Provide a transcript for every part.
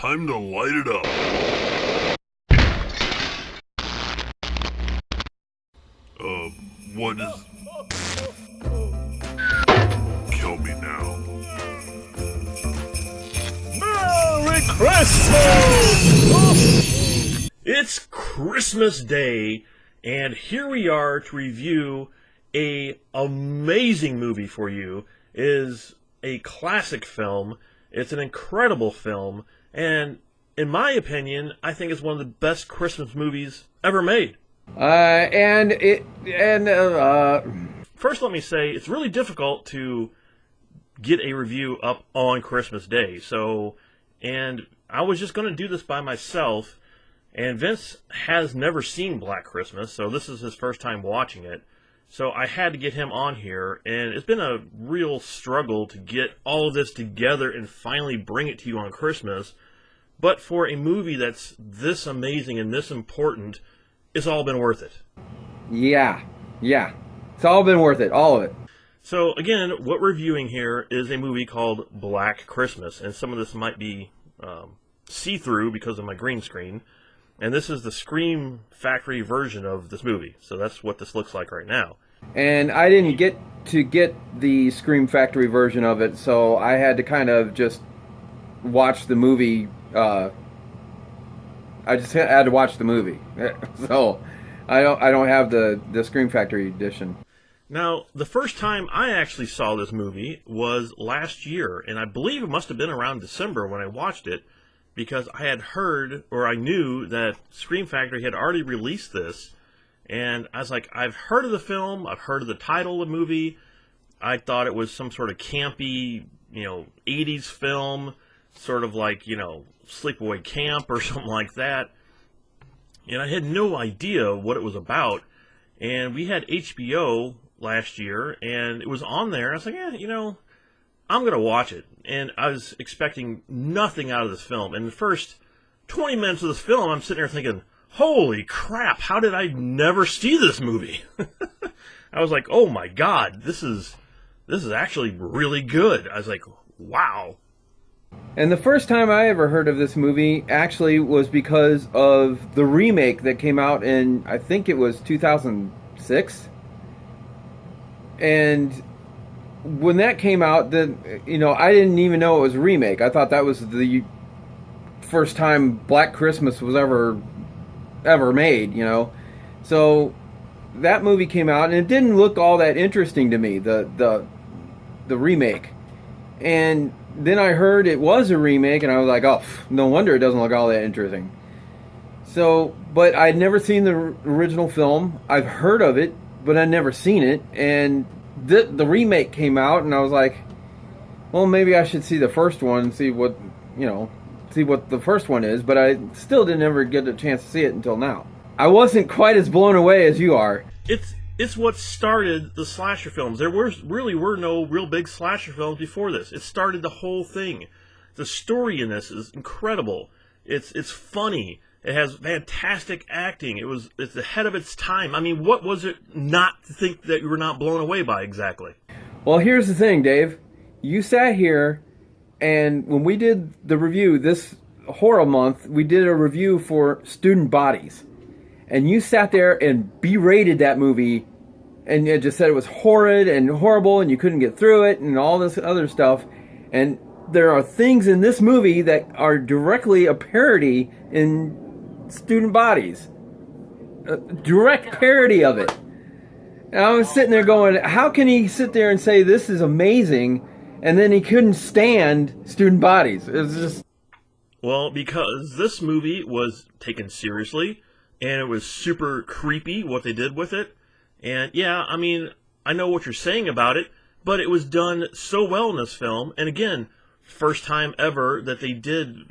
Time to light it up. What is... Kill me now. Merry Christmas! It's Christmas Day, and here we are to review a amazing movie for you. It is a classic film. It's an incredible film, and in my opinion, I think it's one of the best Christmas movies ever made. First, let me say it's really difficult to get a review up on Christmas Day. And I was just going to do this by myself, and Vince has never seen Black Christmas, so this is his first time watching it. So I had to get him on here, and it's been a real struggle to get all of this together and finally bring it to you on Christmas. But for a movie that's this amazing and this important, it's all been worth it. Yeah. It's all been worth it, all of it. So again, what we're reviewing here is a movie called Black Christmas, and some of this might be see-through because of my green screen. And this is the Scream Factory version of this movie. So that's what this looks like right now. And I didn't get the Scream Factory version of it, so I had to kind of just watch the movie. I just had to watch the movie. So I don't have the Scream Factory edition. Now, the first time I actually saw this movie was last year, and I believe it must have been around December when I watched it, because I had heard, or I knew, that Scream Factory had already released this, and I was like, I've heard of the film, I've heard of the title of the movie, I thought it was some sort of campy, 80s film, sort of like, Sleepaway Camp or something like that, and I had no idea what it was about, and we had HBO last year, and it was on there, I was like, I'm going to watch it. And I was expecting nothing out of this film. And the first 20 minutes of this film, I'm sitting there thinking, holy crap, how did I never see this movie? I was like, oh my God, this is actually really good. I was like, wow. And the first time I ever heard of this movie actually was because of the remake that came out in, I think it was 2006. And when that came out, then I didn't even know it was a remake. I thought that was the first time Black Christmas was ever made. So that movie came out, and it didn't look all that interesting to me. The remake, and then I heard it was a remake, and I was like, oh, no wonder it doesn't look all that interesting. So, but I'd never seen the original film. I've heard of it, but I'd never seen it, and the remake came out, and I was like, well, maybe I should see the first one and see what the first one is, but I still didn't ever get a chance to see it until now. I wasn't quite as blown away as you are. It's what started the slasher films. There really were no real big slasher films before this. It started the whole thing. The story in this is incredible. It's funny. It has fantastic acting. It's ahead of its time. I mean, what was it not to think that you were not blown away by exactly? Well, here's the thing, Dave. You sat here, and when we did the review this horror month, we did a review for Student Bodies. And you sat there and berated that movie, and you just said it was horrid and horrible, and you couldn't get through it, and all this other stuff. And there are things in this movie that are directly a parody in Student Bodies, a direct parody of it. And I was sitting there going, how can he sit there and say this is amazing, and then he couldn't stand Student Bodies? It was just... Well, because this movie was taken seriously, and it was super creepy what they did with it. And yeah, I mean, I know what you're saying about it, but it was done so well in this film. And again, first time ever that they did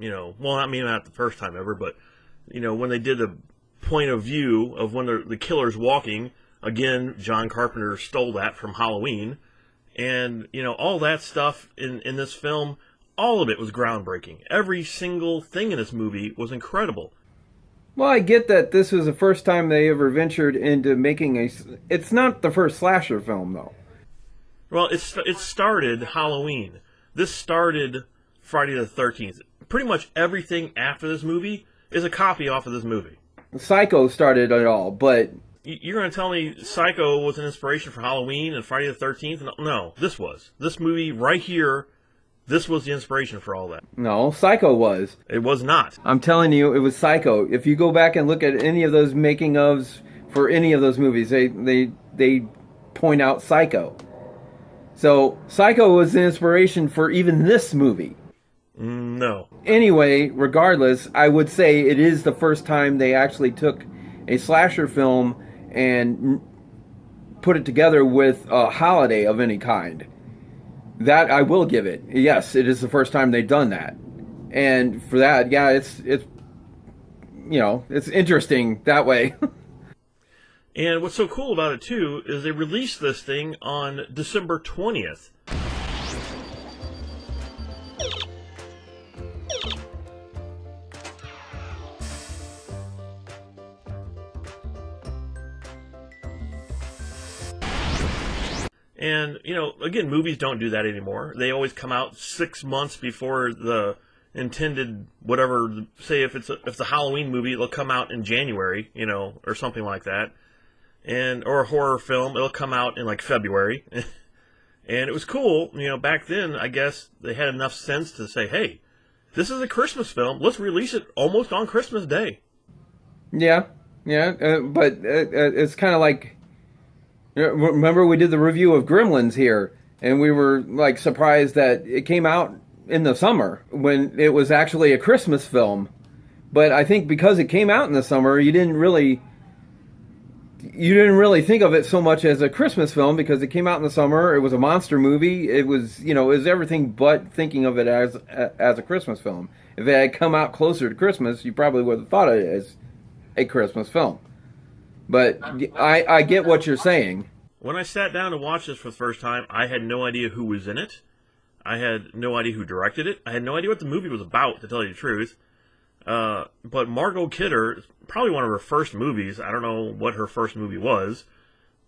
well, I mean, not the first time ever, but, when they did the point of view of when the killer's walking, again, John Carpenter stole that from Halloween, and, all that stuff in this film, all of it was groundbreaking. Every single thing in this movie was incredible. Well, I get that this was the first time they ever ventured into making it's not the first slasher film, though. Well, it started Halloween. This started Friday the 13th. Pretty much everything after this movie is a copy off of this movie. Psycho started it all, but... You're going to tell me Psycho was an inspiration for Halloween and Friday the 13th? No, this was. This movie right here, this was the inspiration for all that. No, Psycho was. It was not. I'm telling you, it was Psycho. If you go back and look at any of those making-ofs for any of those movies, they point out Psycho. So, Psycho was the inspiration for even this movie. No. Anyway, regardless, I would say it is the first time they actually took a slasher film and put it together with a holiday of any kind. That I will give it. Yes, it is the first time they've done that. And for that, yeah, it's interesting that way. And what's so cool about it, too, is they released this thing on December 20th. And, again, movies don't do that anymore. They always come out 6 months before the intended whatever. Say if it's a Halloween movie, it'll come out in January, or something like that. Or a horror film, it'll come out in like February. And it was cool, back then, I guess they had enough sense to say, hey, this is a Christmas film. Let's release it almost on Christmas Day. Yeah, but it's kind of like... Remember we did the review of Gremlins here, and we were like surprised that it came out in the summer when it was actually a Christmas film. But I think because it came out in the summer, you didn't really think of it so much as a Christmas film because it came out in the summer. It was a monster movie. It was it was everything but thinking of it as a Christmas film. If it had come out closer to Christmas, you probably would have thought of it as a Christmas film. But I get what you're saying. When I sat down to watch this for the first time, I had no idea who was in it. I had no idea who directed it. I had no idea what the movie was about, to tell you the truth. But Margot Kidder, probably one of her first movies. I don't know what her first movie was.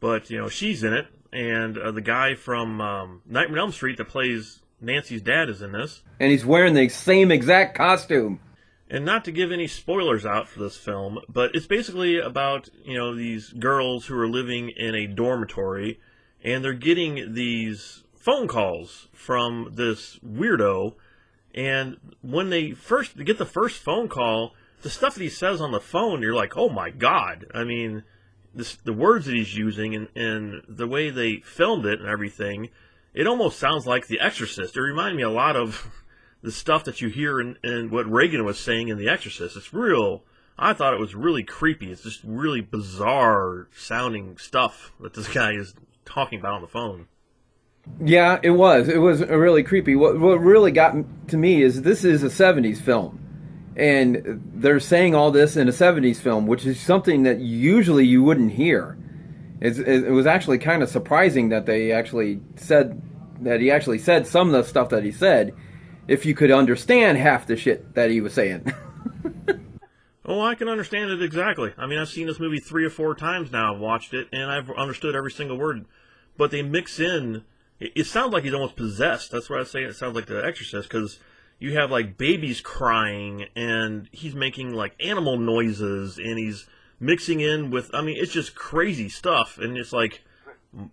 But, she's in it. And the guy from Nightmare on Elm Street that plays Nancy's dad is in this. And he's wearing the same exact costume. And not to give any spoilers out for this film, but it's basically about, these girls who are living in a dormitory, and they're getting these phone calls from this weirdo, and when they get the first phone call, the stuff that he says on the phone, you're like, oh my God. I mein, the words that he's using and the way they filmed it and everything, it almost sounds like The Exorcist. It reminded me a lot of the stuff that you hear in what Reagan was saying in The Exorcist. I thought it was really creepy. It's just really bizarre sounding stuff that this guy is talking about on the phone. Yeah, it was. It was really creepy. What really got to me is this is a 70s film. And they're saying all this in a 70s film, which is something that usually you wouldn't hear. It was actually kind of surprising that he actually said some of the stuff that he said, if you could understand half the shit that he was saying. Oh, I can understand it exactly. I mean, I've seen this movie 3 or 4 times now. I've watched it, and I've understood every single word. But they mix in... It sounds like he's almost possessed. That's why I say it sounds like The Exorcist, because you have, like, babies crying, and he's making, like, animal noises, and he's mixing in with... I mean, it's just crazy stuff, and it's like,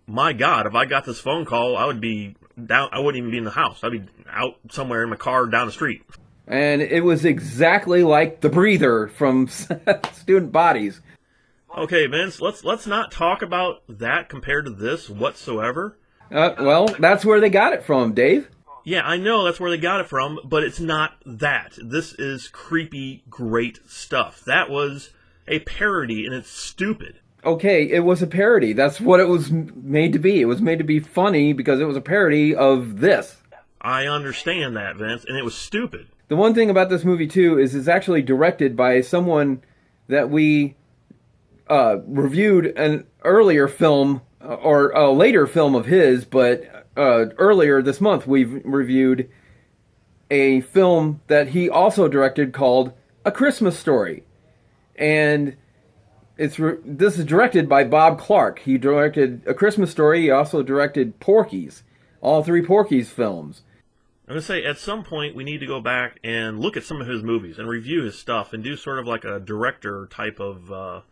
my God, if I got this phone call, I would be down... I wouldn't even be in the house. I'd be out somewhere in my car down the street. And it was exactly like the breather from Student Bodies. Okay, Vince, let's not talk about that compared to this whatsoever. Well, that's where they got it from, Dave. Yeah, I know that's where they got it from, but it's not that. This is creepy, great stuff. That was a parody, and it's stupid. Okay, it was a parody. That's what it was made to be. It was made to be funny because it was a parody of this. I understand that, Vince, and it was stupid. The one thing about this movie, too, is it's actually directed by someone that we reviewed an earlier film, or a later film of his, but earlier this month we've reviewed a film that he also directed called A Christmas Story. And this is directed by Bob Clark. He directed A Christmas Story. He also directed Porky's, all 3 Porky's films. I'm going to say at some point we need to go back and look at some of his movies and review his stuff and do sort of like a director type of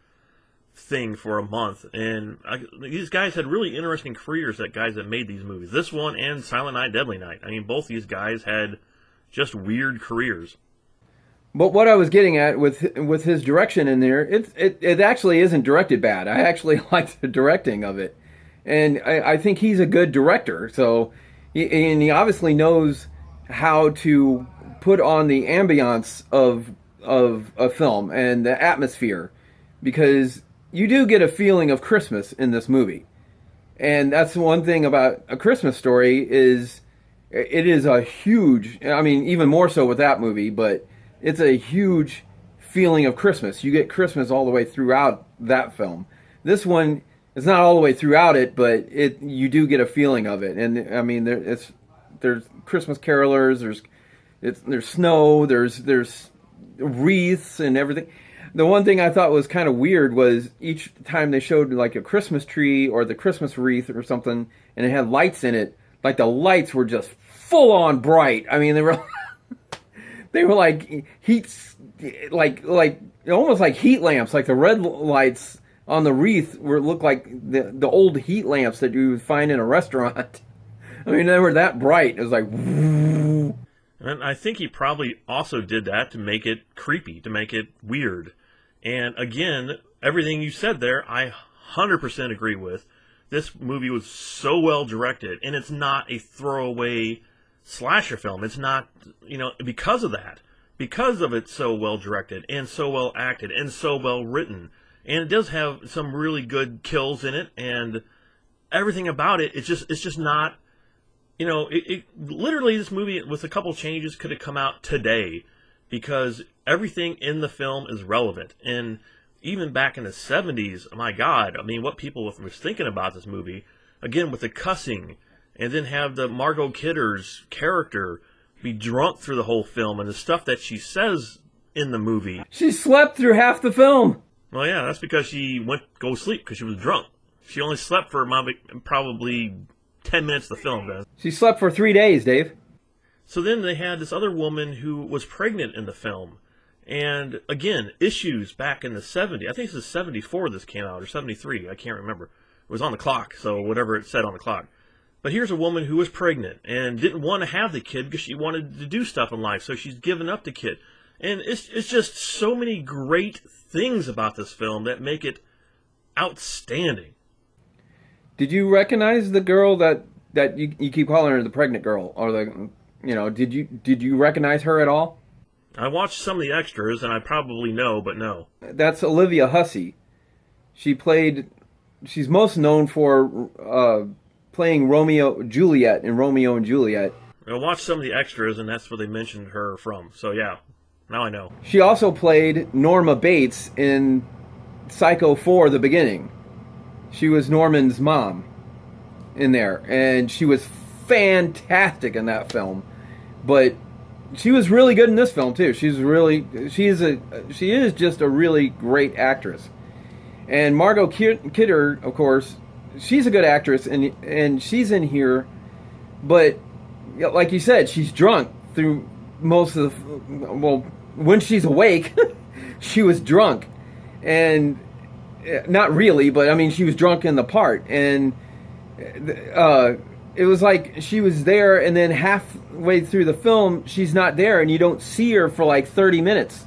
thing for a month. And these guys had really interesting careers, that guys that made these movies. This one and Silent Night, Deadly Night. I mean, both these guys had just weird careers. But what I was getting at with his direction in there, it actually isn't directed bad. I actually like the directing of it. And I think he's a good director. So, and he obviously knows how to put on the ambiance of a film and the atmosphere, because you do get a feeling of Christmas in this movie. And that's one thing about A Christmas Story is it is a huge, I mean, even more so with that movie, but it's a huge feeling of Christmas. You get Christmas all the way throughout that film. This one, it's not all the way throughout it, but you do get a feeling of it. And I mean, there's Christmas carolers, there's snow, there's wreaths and everything. The one thing I thought was kind of weird was each time they showed like a Christmas tree or the Christmas wreath or something, and it had lights in it, like the lights were just full on bright. I mean, they were like heats, like almost like heat lamps, like the red lights on the wreath looked like the old heat lamps that you would find in a restaurant. I mean, they were that bright. It was like, woo. And I think he probably also did that to make it creepy, to make it weird. And again, everything you said there, I 100% agree with. This movie was so well directed, and it's not a throwaway slasher film. It's not, because of that. Because of it so well directed, and so well acted, and so well written. And it does have some really good kills in it, and everything about it, it's just not, literally this movie with a couple changes could have come out today, because everything in the film is relevant. And even back in the 70s, my God, I mean, what people was thinking about this movie, again, with the cussing, and then have the Margot Kidder's character be drunk through the whole film, and the stuff that she says in the movie. She slept through half the film. Well, yeah, that's because she went to go sleep because she was drunk. She only slept for probably 10 minutes of the film, guys. She slept for 3 days, Dave. So then they had this other woman who was pregnant in the film. And again, issues back in the 70s. I think this is 74 this came out, or 73. I can't remember. It was on the clock, so whatever it said on the clock. But here's a woman who was pregnant and didn't want to have the kid because she wanted to do stuff in life, so she's given up the kid. And it's just so many great things about this film that make it outstanding. Did you recognize the girl that you keep calling her the pregnant girl, or did you recognize her at all? I watched some of the extras, and I probably know, but no. That's Olivia Hussey. She's most known for playing Juliet in Romeo and Juliet. I watched some of the extras, and that's where they mentioned her from. So yeah, now I know. She also played Norma Bates in Psycho 4: The Beginning. She was Norman's mom in there, and she was fantastic in that film. But she was really good in this film too. She is just a really great actress. And Margot Kidder, of course, she's a good actress, and she's in here. But like you said, she's drunk through most of when she's awake, she was drunk, and not really, but I mean, she was drunk in the part, and it was like she was there, and then halfway through the film, she's not there, and you don't see her for like 30 minutes.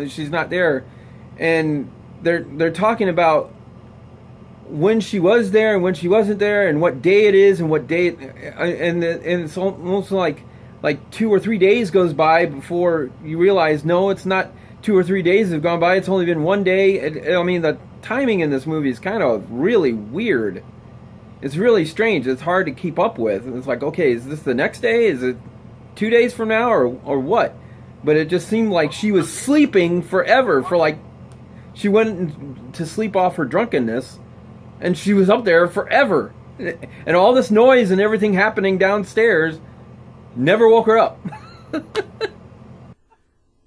She's not there, and they're talking about when she was there and when she wasn't there, and what day it is, and what day, and it's almost like 2 or 3 days goes by before you realize, no, it's not 2 or 3 days have gone by. It's only been 1 day. I mean, the timing in this movie is kind of really weird. It's really strange. It's hard to keep up with. It's like, okay, is this the next day? Is it 2 days from now, or what? But it just seemed like she was sleeping forever. She went to sleep off her drunkenness, and she was up there forever. And all this noise and everything happening downstairs never woke her up.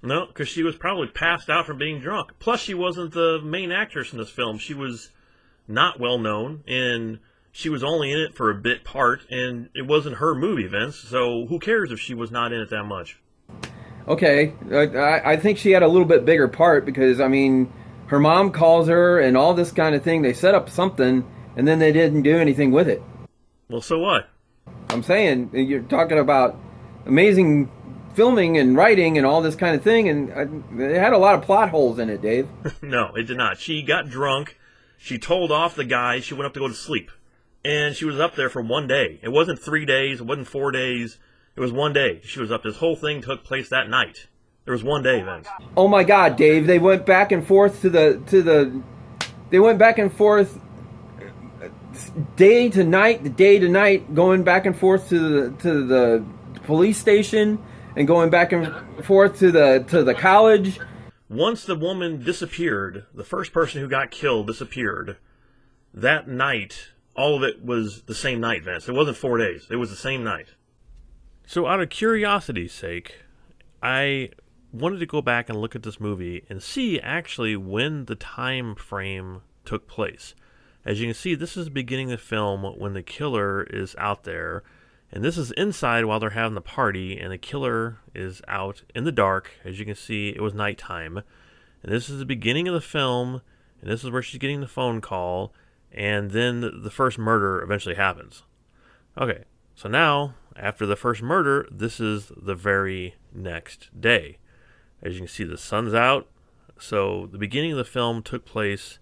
No, because she was probably passed out from being drunk. Plus, she wasn't the main actress in this film. She was not well known, and she was only in it for a bit part, and it wasn't her movie, Vince, so who cares if she was not in it that much? Okay, I think she had a little bit bigger part because, I mean, her mom calls her and all this kind of thing. They set up something, and then they didn't do anything with it. Well, so what? I'm saying, you're talking about amazing filming and writing and all this kind of thing, and it had a lot of plot holes in it, Dave. No, it did not. She got drunk. She told off the guy. She went up to go to sleep. And she was up there for 1 day. It wasn't 3 days. It wasn't 4 days. It was 1 day. She was up. This whole thing took place that night. There was 1 day, Vince. Oh my God, Dave! They went back and forth They went back and forth, day to night, going back and forth to the police station and going back and forth to the college. Once the woman disappeared, the first person who got killed disappeared. That night, all of it was the same night, Vince. It wasn't 4 days. It was the same night. So out of curiosity's sake, I wanted to go back and look at this movie and see actually when the time frame took place. As you can see, this is the beginning of the film when the killer is out there, and this is inside while they're having the party, and the killer is out in the dark. As you can see, it was nighttime, and this is the beginning of the film, and this is where she's getting the phone call, and then the first murder eventually happens. Okay, so now, after the first murder, this is the very next day. As you can see, the sun's out. So the beginning of the film took place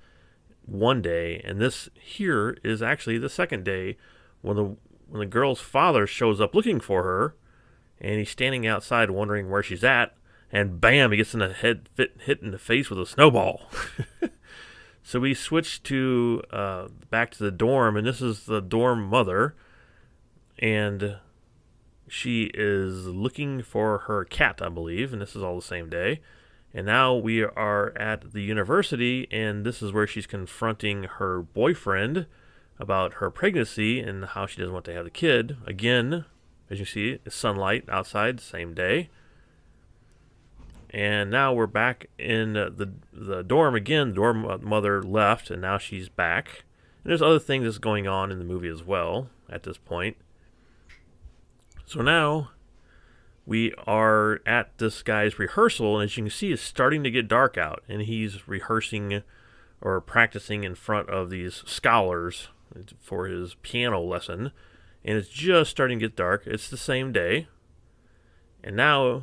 1 day, and this here is actually the second day when the girl's father shows up looking for her, and he's standing outside wondering where she's at, and bam, he gets in the head, hit in the face with a snowball. So we switch to back to the dorm, and this is the dorm mother, and she is looking for her cat, I believe, and this is all the same day. And now we are at the university, and this is where she's confronting her boyfriend about her pregnancy and how she doesn't want to have the kid. Again, as you see, it's sunlight outside, same day. And now we're back in the dorm again. The dorm mother left, and now she's back. And there's other things that's going on in the movie as well at this point. So now we are at this guy's rehearsal, and as you can see, it's starting to get dark out, and he's rehearsing or practicing in front of these scholars for his piano lesson, and it's just starting to get dark. It's the same day, and now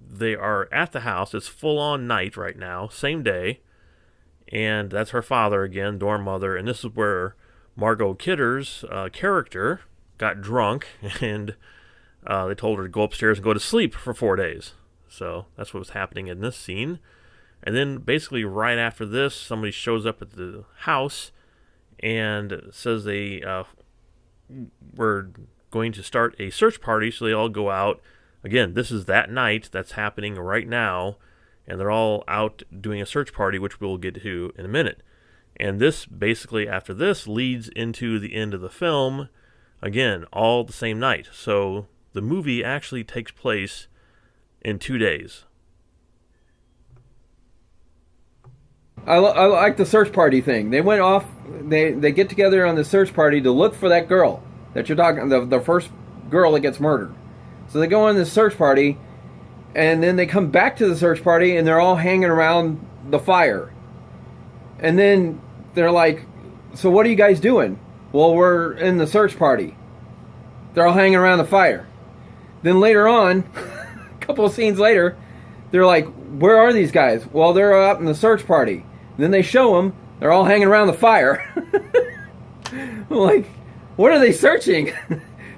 they are at the house. It's full-on night right now, same day, and that's her father again, dorm mother, and this is where Margot Kidder's character got drunk, and they told her to go upstairs and go to sleep for 4 days. So that's what was happening in this scene. And then basically right after this, somebody shows up at the house and says they were going to start a search party, so they all go out. Again, this is that night that's happening right now, and they're all out doing a search party, which we'll get to in a minute. And this, basically after this, leads into the end of the film. Again, all the same night. So the movie actually takes place in 2 days. I like the search party thing. They went off, they get together on the search party to look for that girl that you're talking, the first girl that gets murdered. So they go on this search party, and then they come back to the search party, and they're all hanging around the fire. And then they're like, so what are you guys doing? Well, we're in the search party. They're all hanging around the fire. Then later on, a couple of scenes later, they're like, where are these guys? Well, they're out in the search party. And then they show them. They're all hanging around the fire. I'm like, what are they searching?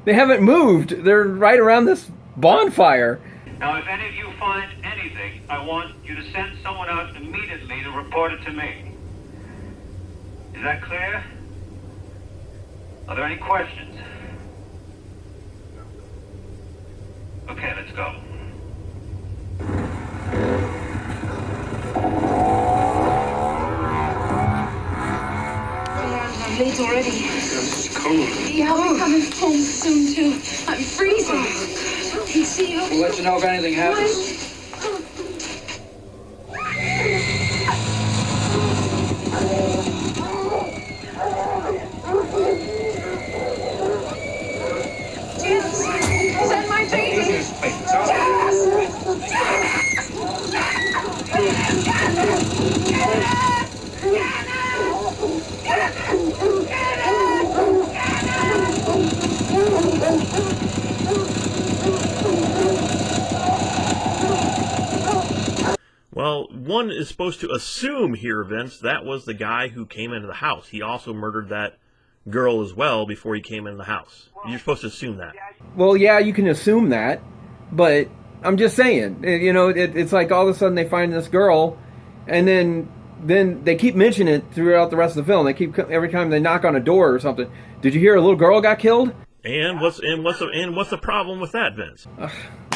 They haven't moved. They're right around this bonfire. Now, if any of you find anything, I want you to send someone out immediately to report it to me. Is that clear? Are there any questions? Okay, let's go. I'm late already. It's cold. Yeah, we're coming home soon too. I'm freezing. See you. We'll let you know if anything happens. is supposed to assume here, Vince, that was the guy who came into the house. He also murdered that girl as well before he came into the house. You're supposed to assume that. Well, yeah, you can assume that, but I'm just saying, you know, it's like all of a sudden they find this girl, and then they keep mentioning it throughout the rest of the film. They keep, every time they knock on a door or something, did you hear a little girl got killed? And what's the problem with that, Vince?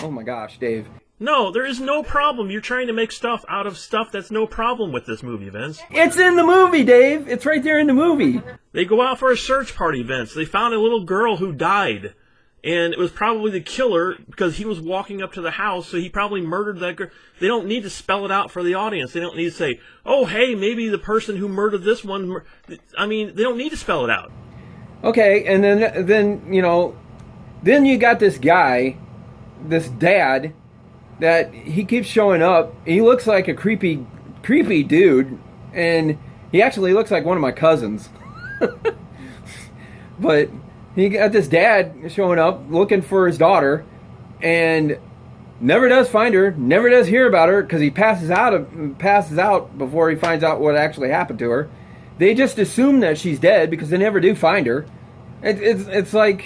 Oh my gosh, Dave. No, there is no problem. You're trying to make stuff out of stuff that's no problem with this movie, Vince. It's in the movie, Dave. It's right there in the movie. They go out for a search party, Vince. They found a little girl who died. And it was probably the killer because he was walking up to the house, so he probably murdered that girl. They don't need to spell it out for the audience. They don't need to say, oh, hey, maybe the person who murdered this one. I mean, they don't need to spell it out. Okay, and then you know, then you got this guy, this dad, that he keeps showing up. He looks like a creepy dude, and he actually looks like one of my cousins. But he got this dad showing up looking for his daughter, and never does find her, never does hear about her because he passes out before he finds out what actually happened to her. They just assume that she's dead because they never do find her. It's like,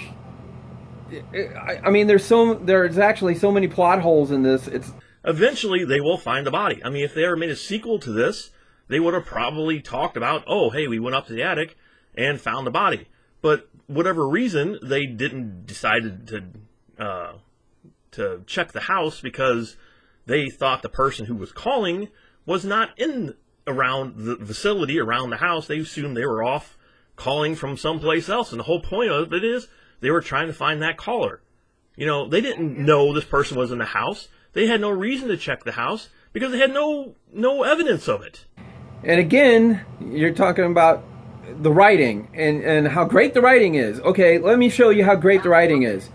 I mean, there's actually so many plot holes in this. Eventually, they will find the body. I mean, if they ever made a sequel to this, they would have probably talked about, oh, hey, we went up to the attic and found the body. But whatever reason, they didn't decide to check the house because they thought the person who was calling was not around the vicinity, around the house. They assumed they were off calling from someplace else. And the whole point of it is they were trying to find that caller. You know, they didn't know this person was in the house. They had no reason to check the house because they had no evidence of it. And again, you're talking about the writing and how great the writing is. Okay, let me show you how great the writing is.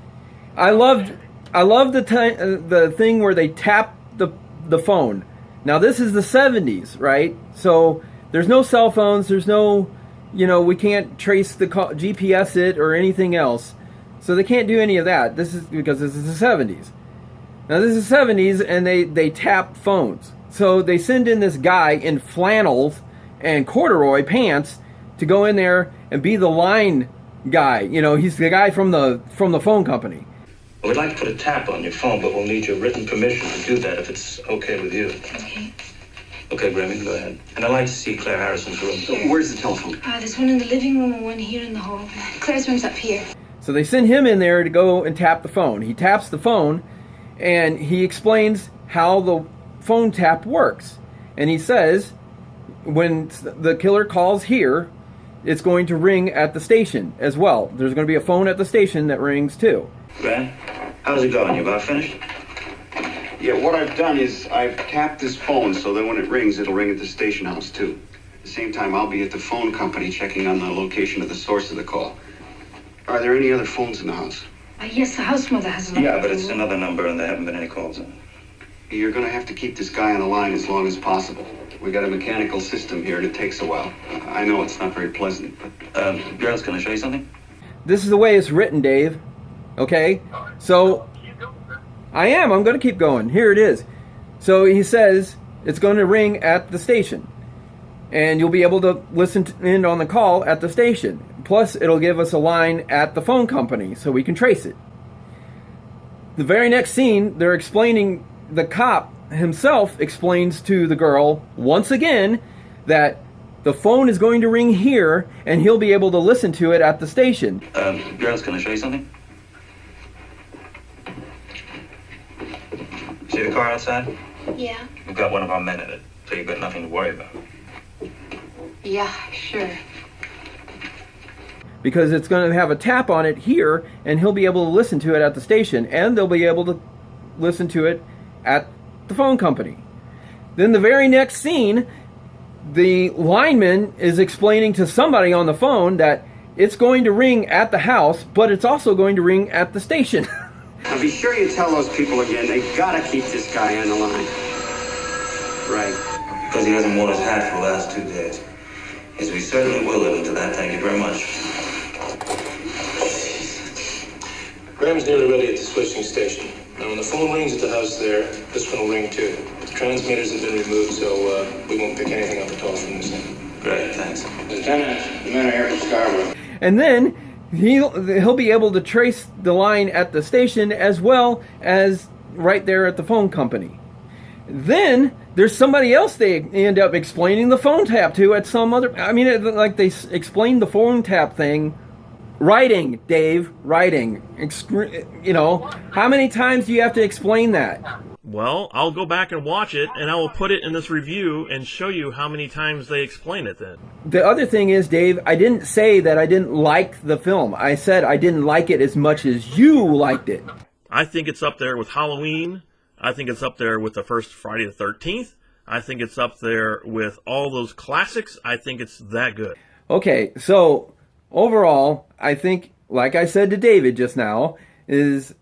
I loved the thing where they tap the phone. Now this is the 70s, right? So there's no cell phones. There's no, you know, we can't trace the GPS it or anything else. So they can't do any of that. This is because this is the 70s. Now this is the 70s, and they tap phones. So they send in this guy in flannels and corduroy pants to go in there and be the line guy. You know, he's the guy from the phone company. Well, we'd like to put a tap on your phone, but we'll need your written permission to do that if it's okay with you. Okay. Okay, Grammy, go ahead. And I'd like to see Claire Harrison's room. Where's the telephone? There's one in the living room and one here in the hall. Claire's room's up here. So they send him in there to go and tap the phone. He taps the phone, and he explains how the phone tap works. And he says, when the killer calls here, it's going to ring at the station as well. There's going to be a phone at the station that rings too. Gran, how's it going? You about finished? Yeah, what I've done is I've tapped this phone so that when it rings, it'll ring at the station house too. At the same time, I'll be at the phone company checking on the location of the source of the call. Are there any other phones in the house? Yes, the house mother has a number. Yeah, but it's another number and there haven't been any calls in. You're going to have to keep this guy on the line as long as possible. We got a mechanical system here and it takes a while. I know it's not very pleasant, but... Girls, can I show you something? This is the way it's written, Dave. Okay? So, I'm going to keep going. Here it is. So he says it's going to ring at the station. And you'll be able to listen in on the call at the station. Plus, it'll give us a line at the phone company so we can trace it. The very next scene, they're explaining, the cop himself explains to the girl once again that the phone is going to ring here and he'll be able to listen to it at the station. Girls, can I show you something? See the car outside? Yeah. We've got one of our men in it, so you've got nothing to worry about. Yeah, sure. Because it's going to have a tap on it here, and he'll be able to listen to it at the station, and they'll be able to listen to it at the phone company. Then the very next scene, the lineman is explaining to somebody on the phone that it's going to ring at the house, but it's also going to ring at the station. Now be sure you tell those people again, they gotta keep this guy on the line. Right. Because he hasn't worn his hat for the last 2 days. Yes, we certainly will live into that. Thank you very much. Graham's nearly ready at the switching station. Now, when the phone rings at the house there, this one will ring too. The transmitters have been removed, so we won't pick anything up at all from this end. Great, thanks. Lieutenant, the men are here from Scarborough. And then he'll be able to trace the line at the station as well as right there at the phone company. Then there's somebody else they end up explaining the phone tap to at some other... I mean, like they explained the phone tap thing. Writing, Dave, writing. You know, how many times do you have to explain that? Well, I'll go back and watch it, and I will put it in this review and show you how many times they explain it then. The other thing is, Dave, I didn't say that I didn't like the film. I said I didn't like it as much as you liked it. I think it's up there with Halloween. I think it's up there with the first Friday the 13th. I think it's up there with all those classics. I think it's that good. Okay, so... overall, I think, like I said to David just now, is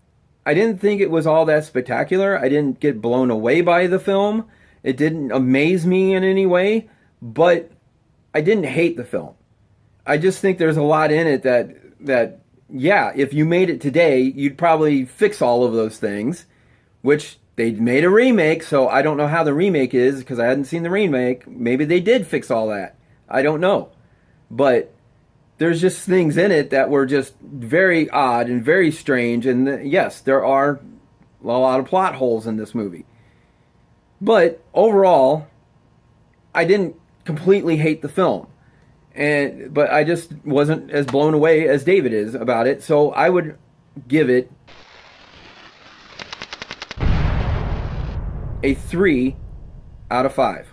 I didn't think it was all that spectacular. I didn't get blown away by the film. It didn't amaze me in any way, but I didn't hate the film. I just think there's a lot in it that yeah, if you made it today, you'd probably fix all of those things, which they made a remake, so I don't know how the remake is because I hadn't seen the remake. Maybe they did fix all that. I don't know. But there's just things in it that were just very odd and very strange. And yes, there are a lot of plot holes in this movie. But overall, I didn't completely hate the film. But I just wasn't as blown away as David is about it. So I would give it a 3 out of 5.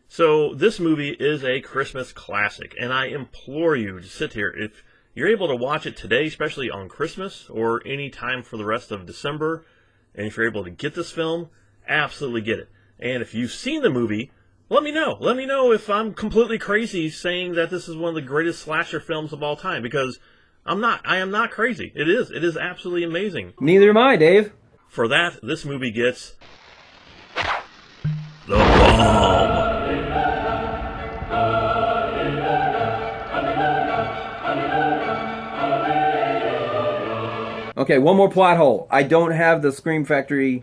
So this movie is a Christmas classic, and I implore you to sit here. If you're able to watch it today, especially on Christmas or any time for the rest of December, and if you're able to get this film, absolutely get it. And if you've seen the movie, let me know. Let me know if I'm completely crazy saying that this is one of the greatest slasher films of all time, because I'm not. I am not crazy. It is. It is absolutely amazing. Neither am I, Dave. For that, this movie gets the bomb. Okay, one more plot hole. I don't have the Scream Factory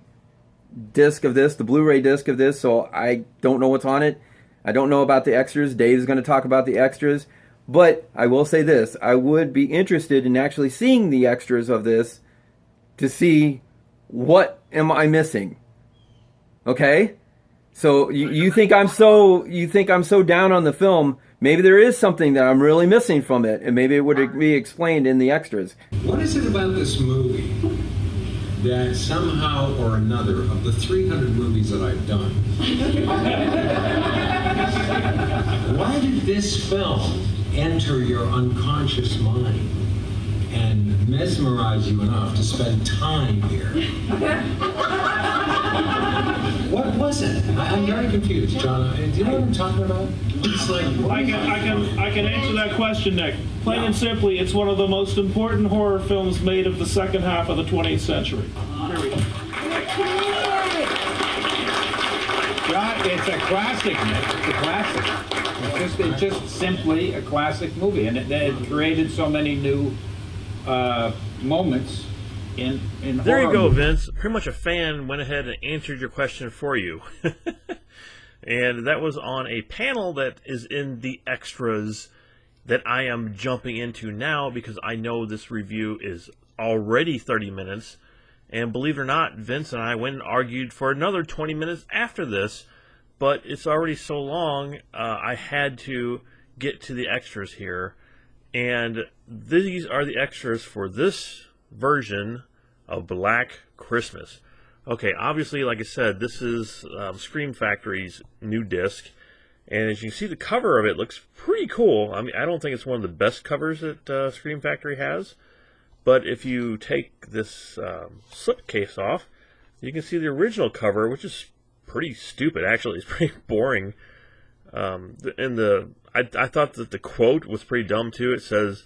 disc of this, the Blu-ray disc of this, so I don't know what's on it. I don't know about the extras. Dave's going to talk about the extras. But I will say this. I would be interested in actually seeing the extras of this to see what am I missing. Okay? So you think I'm so down on the film. Maybe there is something that I'm really missing from it, and maybe it would be explained in the extras. What is it about this movie that somehow or another, of the 300 movies that I've done, why did this film enter your unconscious mind and mesmerize you enough to spend time here? What was it? I'm very confused, John. Do you know what I'm talking about? It's like I can answer that question, Nick. Plain and simply, it's one of the most important horror films made of the second half of the 20th century. Period. John, it's a classic, Nick. It's a classic. It's just simply a classic movie, and it created so many new moments in there horror you go, movies. Vince. Pretty much a fan went ahead and answered your question for you. And that was on a panel that is in the extras that I am jumping into now because I know this review is already 30 minutes. And believe it or not, Vince and I went and argued for another 20 minutes after this. But it's already so long, I had to get to the extras here. And these are the extras for this version of Black Christmas. Okay, obviously, like I said, this is Scream Factory's new disc. And as you can see, the cover of it looks pretty cool. I mean, I don't think it's one of the best covers that Scream Factory has. But if you take this slipcase off, you can see the original cover, which is pretty stupid, actually. It's pretty boring. I thought that the quote was pretty dumb, too. It says,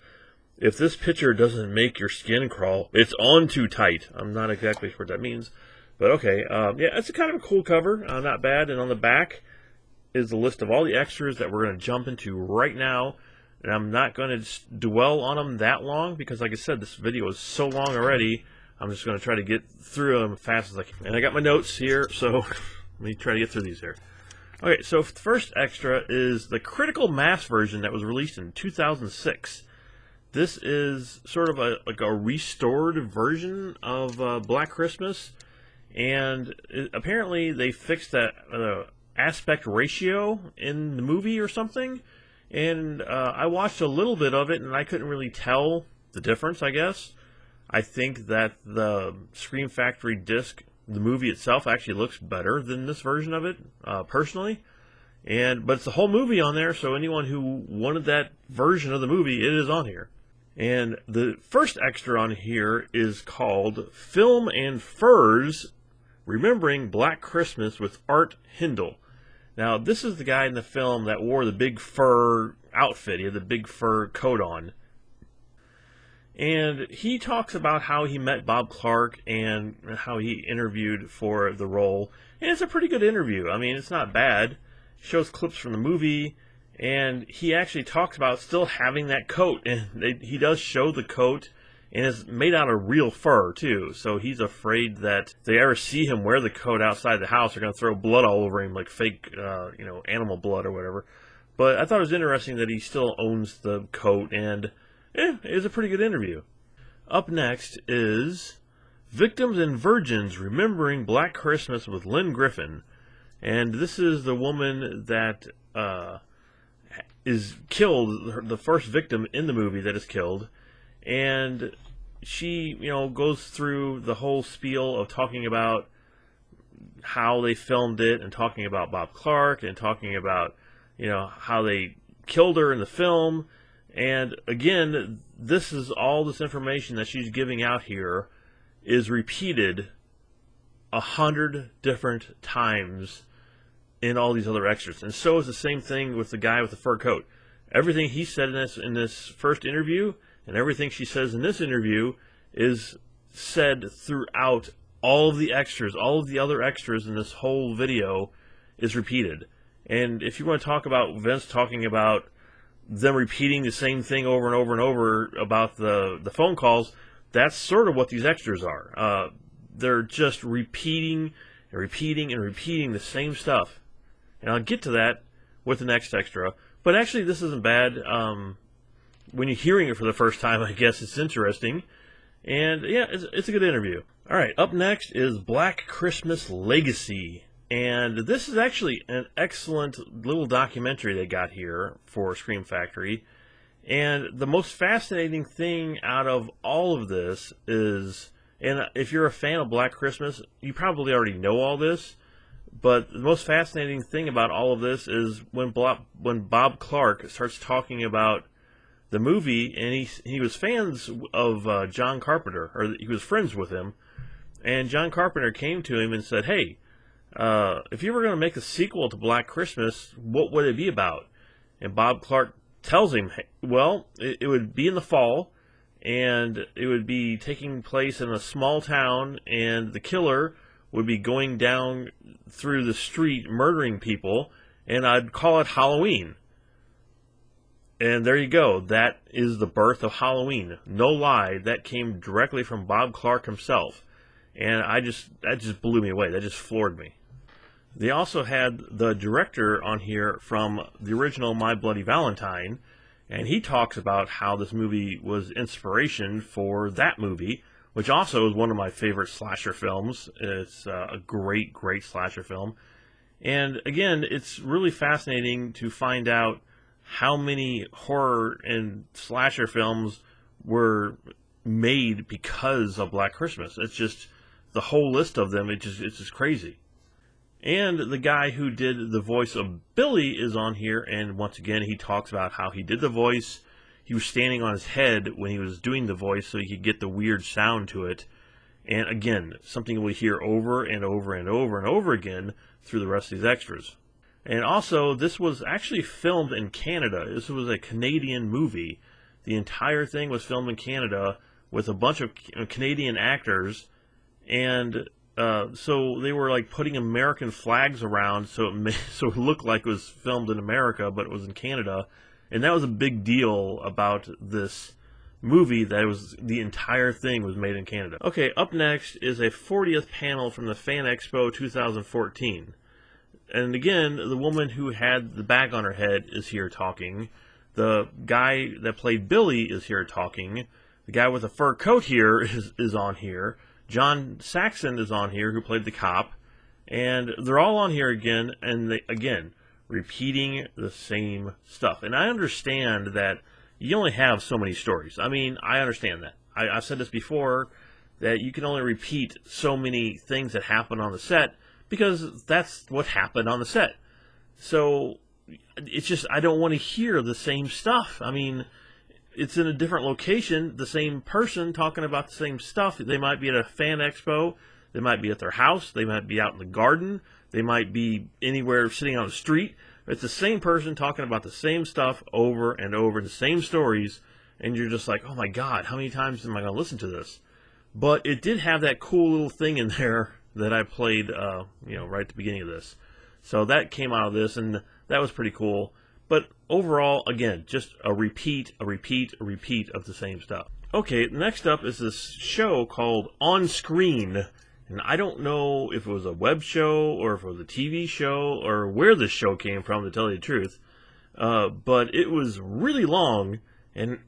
"If this picture doesn't make your skin crawl, it's on too tight." I'm not exactly sure what that means. But okay, yeah, it's a kind of a cool cover, not bad. And on the back is the list of all the extras that we're going to jump into right now. And I'm not going to dwell on them that long because, like I said, this video is so long already. I'm just going to try to get through them as fast as I can. And I got my notes here, so let me try to get through these here. Okay, so the first extra is the critical mass version that was released in 2006. This is sort of like a restored version of Black Christmas, and apparently they fixed that aspect ratio in the movie or something. And I watched a little bit of it, and I couldn't really tell the difference, I guess. I think that the Scream Factory disc, the movie itself, actually looks better than this version of it, personally. But it's the whole movie on there, so anyone who wanted that version of the movie, it is on here. And the first extra on here is called Film and Furs, Remembering Black Christmas with Art Hindle. Now, this is the guy in the film that wore the big fur outfit. He had the big fur coat on. And he talks about how he met Bob Clark and how he interviewed for the role. And it's a pretty good interview. I mean, it's not bad. It shows clips from the movie. And he actually talks about still having that coat. And he does show the coat. And it's made out of real fur, too. So he's afraid that if they ever see him wear the coat outside the house, they're going to throw blood all over him, like fake, animal blood or whatever. But I thought it was interesting that he still owns the coat, and it was a pretty good interview. Up next is Victims and Virgins, Remembering Black Christmas with Lynn Griffin. And this is the woman that is killed, the first victim in the movie that is killed. And she, goes through the whole spiel of talking about how they filmed it and talking about Bob Clark and talking about, how they killed her in the film. And again, this information that she's giving out here is repeated 100 different times in all these other extras. And so is the same thing with the guy with the fur coat. Everything he said in this first interview and everything she says in this interview is said throughout all of the extras. All of the other extras in this whole video is repeated. And if you want to talk about Vince talking about them repeating the same thing over and over and over about the phone calls, that's sort of what these extras are. They're just repeating and repeating and repeating the same stuff. And I'll get to that with the next extra. But actually, this isn't bad. When you're hearing it for the first time, I guess it's interesting. And yeah, it's a good interview. All right, up next is Black Christmas Legacy. And this is actually an excellent little documentary they got here for Scream Factory. And the most fascinating thing out of all of this is, and if you're a fan of Black Christmas, you probably already know all this, but the most fascinating thing about all of this is when Bob Clark starts talking about the movie, and he was fans of John Carpenter, or he was friends with him, and John Carpenter came to him and said, hey, if you were going to make a sequel to Black Christmas, what would it be about? And Bob Clark tells him, well, it would be in the fall, and it would be taking place in a small town, and the killer would be going down through the street murdering people, and I'd call it Halloween. And there you go. That is the birth of Halloween. No lie, that came directly from Bob Clark himself. And that just blew me away. That just floored me. They also had the director on here from the original My Bloody Valentine, and he talks about how this movie was inspiration for that movie, which also is one of my favorite slasher films. It's a great, great slasher film. And again, it's really fascinating to find out how many horror and slasher films were made because of Black Christmas. It's just the whole list of them. It's just crazy. And the guy who did the voice of Billy is on here, and once again he talks about how he did the voice. He was standing on his head when he was doing the voice so he could get the weird sound to it. And again, something we hear over and over and over and over again through the rest of these extras. And also, this was actually filmed in Canada. This was a Canadian movie. The entire thing was filmed in Canada with a bunch of Canadian actors. And so they were like putting American flags around so it looked like it was filmed in America, but it was in Canada. And that was a big deal about this movie, that was the entire thing was made in Canada. Okay, up next is a 40th panel from the Fan Expo 2014. And again, the woman who had the bag on her head is here talking. The guy that played Billy is here talking. The guy with the fur coat here is on here. John Saxon is on here, who played the cop. And they're all on here again, and they, again, repeating the same stuff. And I understand that you only have so many stories. I mean, I understand that. I've said this before, that you can only repeat so many things that happen on the set, because that's what happened on the set. So, it's just, I don't want to hear the same stuff. I mean, it's in a different location, the same person talking about the same stuff. They might be at a fan expo, they might be at their house, they might be out in the garden, they might be anywhere sitting on the street. It's the same person talking about the same stuff over and over, the same stories, and you're just like, oh my God, how many times am I going to listen to this? But it did have that cool little thing in there that I played, right at the beginning of this. So that came out of this, and that was pretty cool. But overall, again, just a repeat of the same stuff. Okay, next up is this show called On Screen. And I don't know if it was a web show or if it was a TV show or where this show came from, to tell you the truth. But it was really long, and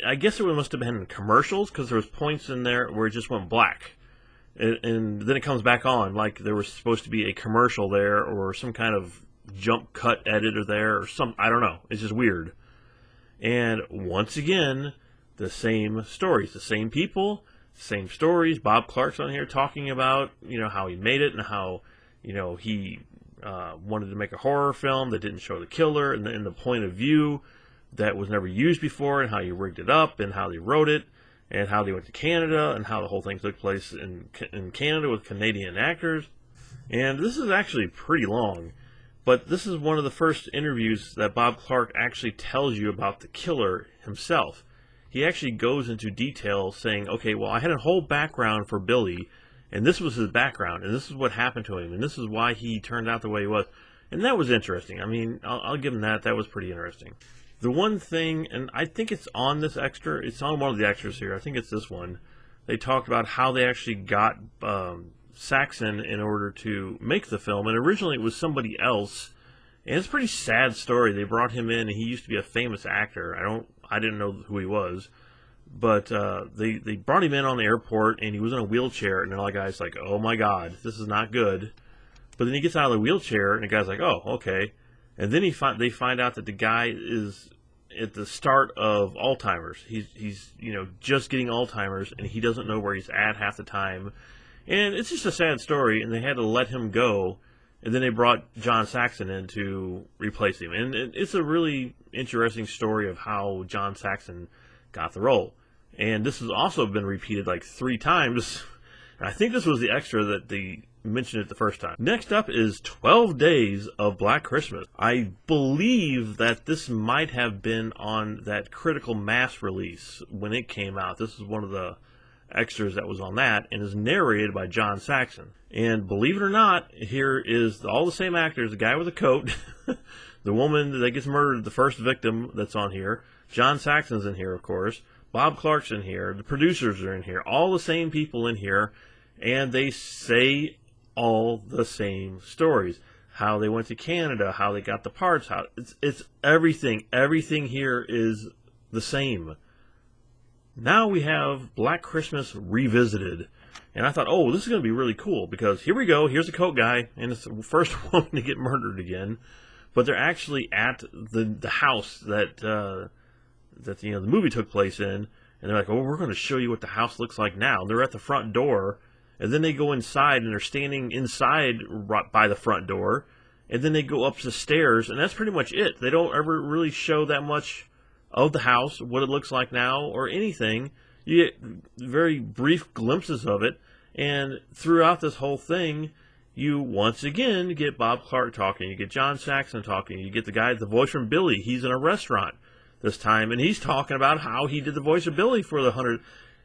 I guess it must have been commercials, because there was points in there where it just went black. And then it comes back on, like there was supposed to be a commercial there or some kind of jump cut editor there or some, I don't know. It's just weird. And once again, the same stories, the same people, same stories. Bob Clark's on here talking about, how he made it and how, he wanted to make a horror film that didn't show the killer and the point of view that was never used before, and how he rigged it up and how they wrote it and how they went to Canada and how the whole thing took place in Canada with Canadian actors. And this is actually pretty long, but this is one of the first interviews that Bob Clark actually tells you about the killer himself. He actually goes into detail saying, okay, well, I had a whole background for Billy, and this was his background, and this is what happened to him, and this is why he turned out the way he was. And that was interesting. I mean, I'll give him that. That was pretty interesting. The one thing, and I think it's on this extra, it's on one of the extras here, I think it's this one, they talked about how they actually got Saxon in order to make the film, and originally it was somebody else, and it's a pretty sad story. They brought him in, and he used to be a famous actor. I didn't know who he was, but they brought him in on the airport, and he was in a wheelchair, and all the guy's like, oh my God, this is not good. But then he gets out of the wheelchair, and the guy's like, oh, okay. And then they find out that the guy is at the start of Alzheimer's. He's just getting Alzheimer's, and he doesn't know where he's at half the time. And it's just a sad story, and they had to let him go. And then they brought John Saxon in to replace him. And it's a really interesting story of how John Saxon got the role. And this has also been repeated like 3 times. And I think this was the extra that they mentioned it the first time. Next up is 12 Days of Black Christmas. I believe that this might have been on that Critical Mass release when it came out. This is one of the extras that was on that, and is narrated by John Saxon. And believe it or not, here is all the same actors, the guy with the coat, the woman that gets murdered, the first victim that's on here. John Saxon's in here, of course. Bob Clark's in here. The producers are in here. All the same people in here, and they say all the same stories. How they went to Canada, how they got the parts, how it's everything. Everything here is the same. Now we have Black Christmas Revisited. And I thought, oh, this is going to be really cool, because here we go, here's a coat guy, and it's the first woman to get murdered again. But they're actually at the house that the movie took place in, and they're like, oh, we're going to show you what the house looks like now. They're at the front door, and then they go inside, and they're standing inside right by the front door, and then they go up the stairs, and that's pretty much it. They don't ever really show that much of the house, what it looks like now, or anything. You get very brief glimpses of it, and throughout this whole thing, you once again get Bob Clark talking, you get John Saxon talking, you get the guy, the voice from Billy. He's in a restaurant this time, and he's talking about how he did the voice of Billy for the 100.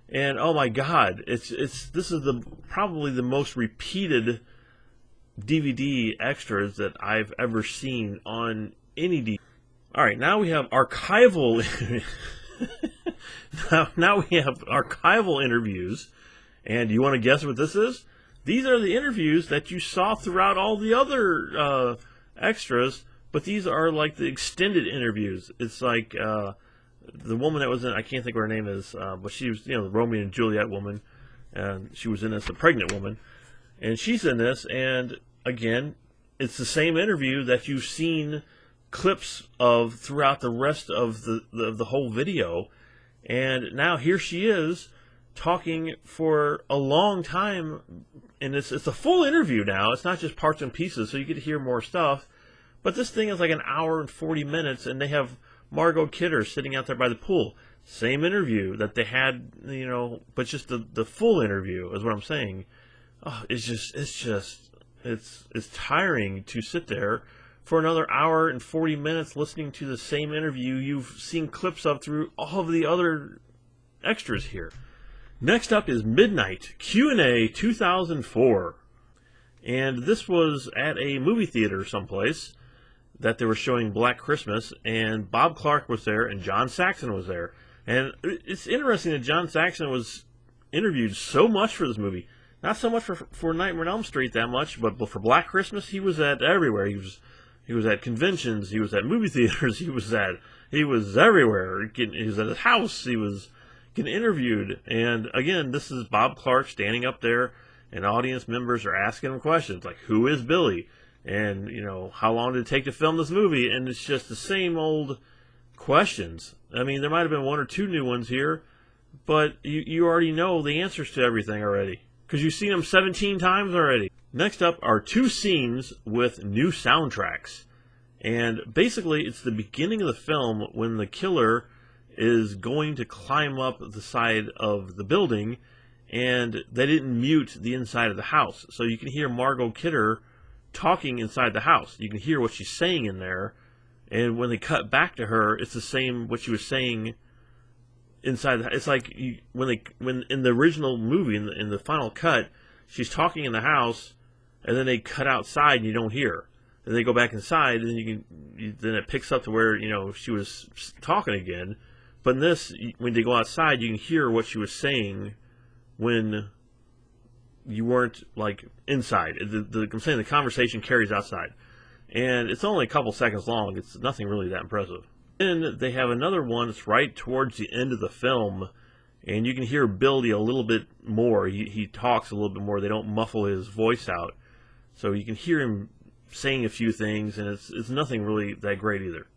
And oh my God, this is probably the most repeated DVD extras that I've ever seen on any DVD. All right, now we have archival. now we have archival interviews, and you want to guess what this is? These are the interviews that you saw throughout all the other extras, but these are like the extended interviews. It's like the woman that was in, I can't think what her name is, but she was, the Romeo and Juliet woman, and she was in this, the pregnant woman, and she's in this, and again, it's the same interview that you've seen clips of throughout the rest of the whole video, and now here she is talking for a long time, and it's a full interview now. It's not just parts and pieces, so you get to hear more stuff. But this thing is like an hour and 40 minutes, and they have Margot Kidder sitting out there by the pool. Same interview that they had, but just the full interview is what I'm saying. Oh, it's tiring to sit there for another hour and 40 minutes listening to the same interview you've seen clips of through all of the other extras here. Next up is Midnight Q&A 2004. And this was at a movie theater someplace that they were showing Black Christmas, and Bob Clark was there and John Saxon was there. And it's interesting that John Saxon was interviewed so much for this movie. Not so much for Nightmare on Elm Street that much, but for Black Christmas, he was at everywhere. He was at conventions, he was at movie theaters, he was everywhere. He was at his house, he was getting interviewed. And again, this is Bob Clark standing up there, and audience members are asking him questions like, who is Billy? And, how long did it take to film this movie? And it's just the same old questions. I mean, there might have been one or two new ones here, but you already know the answers to everything already, because you've seen them 17 times already. Next up are two scenes with new soundtracks. And basically, it's the beginning of the film when the killer is going to climb up the side of the building, and they didn't mute the inside of the house. So you can hear Margot Kidder talking inside the house. You can hear what she's saying in there, and when they cut back to her, it's the same what she was saying inside. It's like when in the original movie, in the final cut, she's talking in the house, and then they cut outside and you don't hear her. Then they go back inside, and then it picks up to where she was talking again. But in this, when they go outside, you can hear what she was saying when you weren't like inside. I'm saying the conversation carries outside, and it's only a couple seconds long. It's nothing really that impressive. Then they have another one that's right towards the end of the film, and you can hear Billy a little bit more. He talks a little bit more. They don't muffle his voice out, so you can hear him saying a few things, and it's nothing really that great either.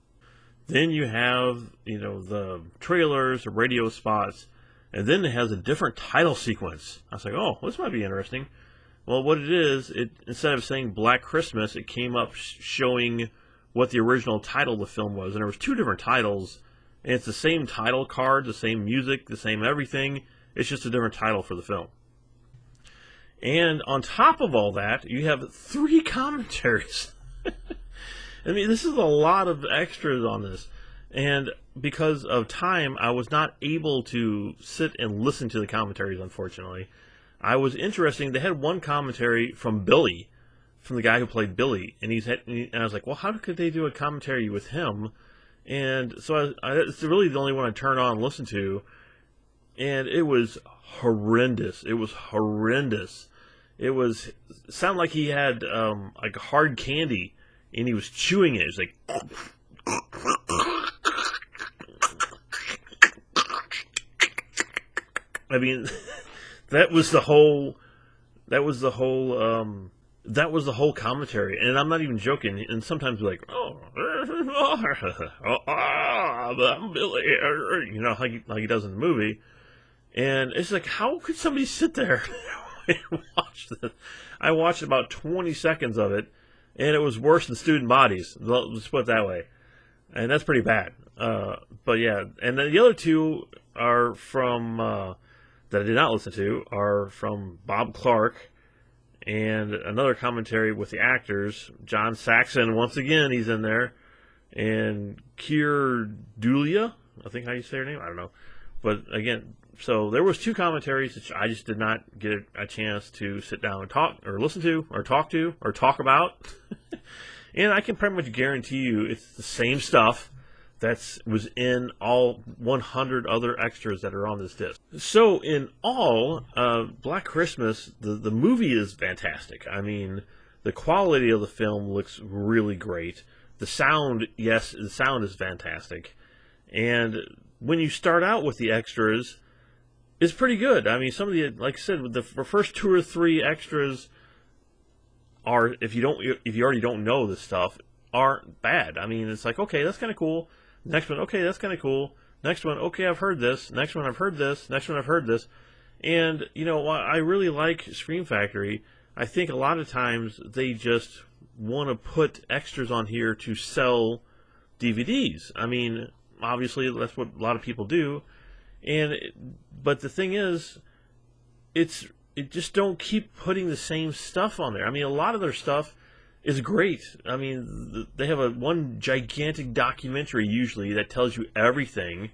Then you have the trailers, the radio spots, and then it has a different title sequence. I was like, oh, this might be interesting. Well, what it is, instead of saying Black Christmas, it came up showing what the original title of the film was. And there was two different titles, and it's the same title card, the same music, the same everything. It's just a different title for the film. And on top of all that, you have 3 commentaries. I mean, this is a lot of extras on this. And because of time, I was not able to sit and listen to the commentaries, unfortunately. I was interested. They had one commentary from Billy, from the guy who played Billy. And I was like, well, how could they do a commentary with him? And so it's really the only one I turned on and listened to. And it was horrendous. It was horrendous. It sounded like he had like hard candy, and he was chewing it. It was like, I mean, that was the whole commentary, and I'm not even joking. And sometimes we're like, I'm Billy, like he does in the movie. And it's like, how could somebody sit there and watch this? I watched about 20 seconds of it, and it was worse than Student Bodies. Let's put it that way. And that's pretty bad. But yeah, and then the other two are from, that I did not listen to, are from Bob Clark, and another commentary with the actors. John Saxon, once again, he's in there, and Keir Dullea, I think how you say her name, I don't know. But again, so there was 2 commentaries that I just did not get a chance to sit down and talk, or listen to, or talk about. And I can pretty much guarantee you it's the same stuff. that was in all 100 other extras that are on this disc. So in all, Black Christmas, the movie is fantastic. I mean, the quality of the film looks really great. The sound, yes, the sound is fantastic. And when you start out with the extras, it's pretty good. I mean, some of the, like I said, the first 2 or 3 extras are, if you already don't know this stuff, aren't bad. I mean, it's like, okay, that's kind of cool. Next one, okay, that's kind of cool. Next one, okay, I've heard this. Next one, I've heard this. Next one, I've heard this. And, you know, I really like Scream Factory. I think a lot of times they just want to put extras on here to sell DVDs. I mean, obviously that's what a lot of people do. But the thing is, it just don't keep putting the same stuff on there. I mean, a lot of their stuff is great. I mean, they have one gigantic documentary usually that tells you everything,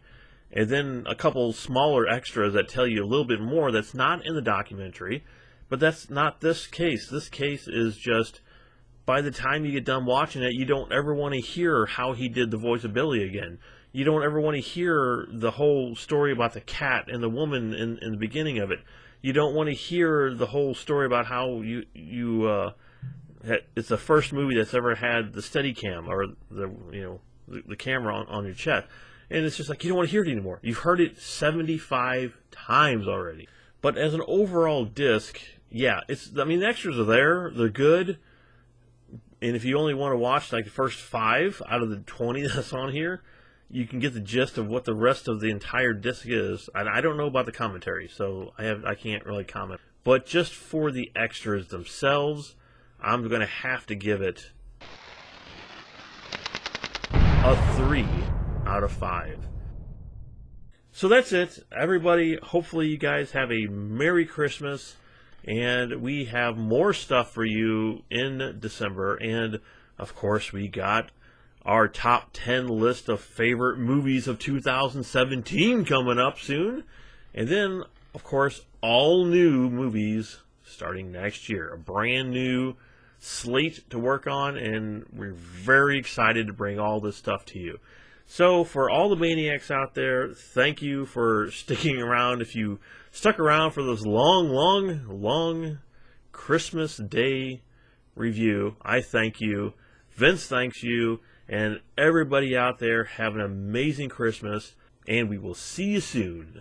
and then a couple smaller extras that tell you a little bit more that's not in the documentary. But that's not this case. This case is just, by the time you get done watching it, you don't ever want to hear how he did the voice of Billy again. You don't ever want to hear the whole story about the cat and the woman in the beginning of it. You don't want to hear the whole story about how it's the first movie that's ever had the Steadicam or the camera on your chest, and it's just like you don't want to hear it anymore. You've heard it 75 times already. But as an overall disc, yeah, the extras are there, they're good, and if you only want to watch like the first 5 out of the 20 that's on here, you can get the gist of what the rest of the entire disc is. And I don't know about the commentary, so I can't really comment. But just for the extras themselves, I'm going to have to give it a 3 out of 5. So that's it, everybody. Hopefully you guys have a Merry Christmas, and we have more stuff for you in December. And of course, we got our top 10 list of favorite movies of 2017 coming up soon. And then, of course, all new movies starting next year. A brand new slate to work on, and we're very excited to bring all this stuff to you. So for all the Maniacs out there, thank you for sticking around. If you stuck around for this long Christmas Day review, I thank you. Vince thanks you. And everybody out there, have an amazing Christmas, and we will see you soon.